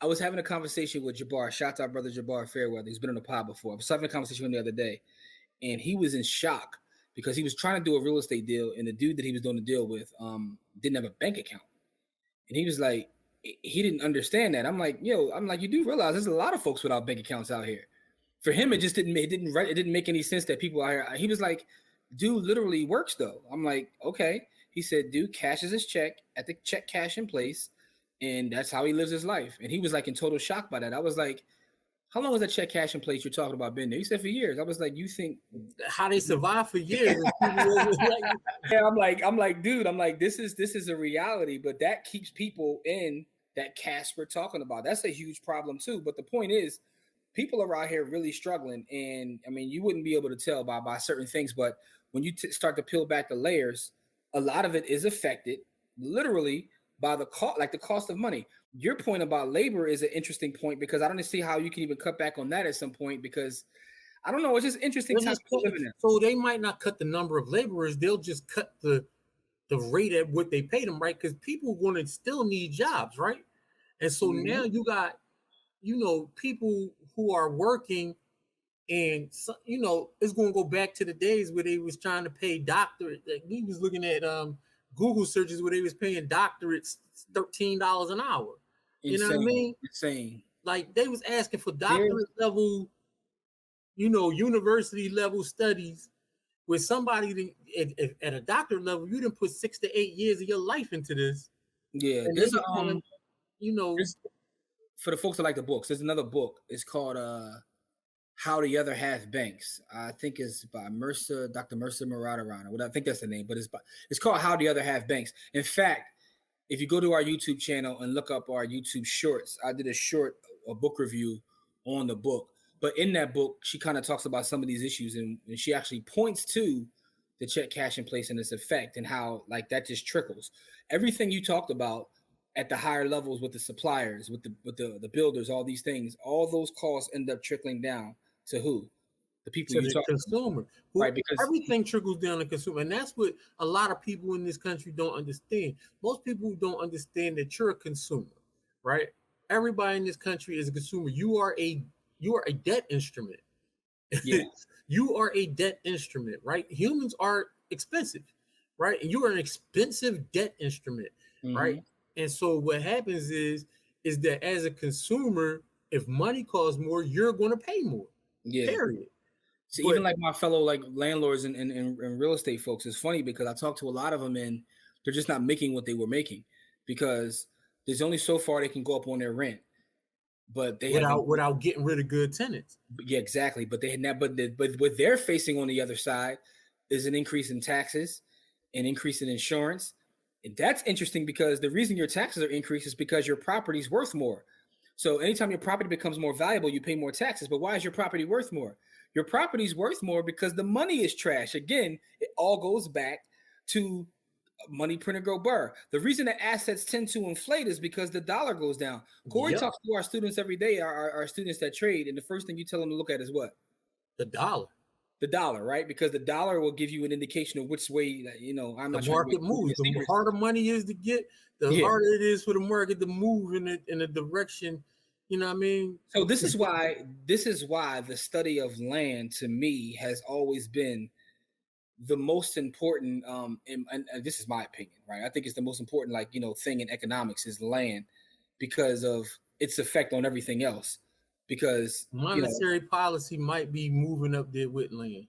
I was having a conversation with Jabbar. Shout out brother Jabbar Fairweather. He's been on the pod before. I was having a conversation with him the other day, and he was in shock because he was trying to do a real estate deal, and the dude that he was doing the deal with didn't have a bank account, and he was like, he didn't understand that. I'm like, you do realize there's a lot of folks without bank accounts out here. For him, it just didn't make any sense that people out here. He was like, dude literally works though. I'm like, okay. He said, dude cashes his check at the check cash in place, and that's how he lives his life. And he was like in total shock by that. I was like, how long has that check cash in place you're talking about been there? He said for years. I was like, you think how they survive for years? Yeah, I'm like, dude, this is a reality, but that keeps people in that cash we're talking about. That's a huge problem too. But the point is, people are out here really struggling, and I mean, you wouldn't be able to tell by certain things, but when you start to peel back the layers, a lot of it is affected literally by the cost of money. Your point about labor is an interesting point because I don't see how you can even cut back on that at some point because I don't know. It's just interesting times living in. So they might not cut the number of laborers; they'll just cut the rate at what they pay them, right? Because people want to still need jobs, right? And so now you got, people who are working, and it's going to go back to the days where they was trying to pay doctorate. Like we was looking at Google searches where they was paying doctorates $13 an hour. Insane. You know what I mean? Insane. Like they was asking for doctorate level, university level studies with somebody at a doctorate level, you didn't put 6 to 8 years of your life into this. Yeah, and there's for the folks that like the books, there's another book. It's called How the Other Half Banks. I think it's by Dr. Mercer Murataran. I think that's the name, but it's called How the Other Half Banks. In fact, if you go to our YouTube channel and look up our YouTube shorts, I did a book review on the book. But in that book, she kind of talks about some of these issues, and she actually points to the check cash in place and its effect and how like that just trickles. Everything you talked about at the higher levels with the suppliers, with the builders, all these things, all those costs end up trickling down to who? The people to the consumer. Right, because everything trickles down to consumer. And that's what a lot of people in this country don't understand. Most people don't understand that you're a consumer, right? Everybody in this country is a consumer. You are a debt instrument. Yeah. You are a debt instrument, right? Humans are expensive, right? And you are an expensive debt instrument, right? And so what happens is that as a consumer, if money costs more, you're going to pay more. Yeah. Period. So even like my fellow like landlords and real estate folks, it's funny because I talk to a lot of them and they're just not making what they were making because there's only so far they can go up on their rent. But they without getting rid of good tenants. Yeah, exactly. But but what they're facing on the other side is an increase in taxes, an increase in insurance. And that's interesting because the reason your taxes are increased is because your property's worth more. So anytime your property becomes more valuable, you pay more taxes. But why is your property worth more? Your property's worth more because the money is trash. Again, it all goes back to money printer go burr. The reason that assets tend to inflate is because the dollar goes down. Corey talks to our students every day, our students that trade, and the first thing you tell them to look at is what? The dollar. The dollar, right? Because the dollar will give you an indication of which way that I'm not the market moves. The harder money is to get, the harder it is for the market to move in a direction. You know what I mean? So this is why the study of land to me has always been the most important, and this is my opinion, right? I think it's the most important, thing in economics is land because of its effect on everything else. Because monetary policy might be moving up there with land.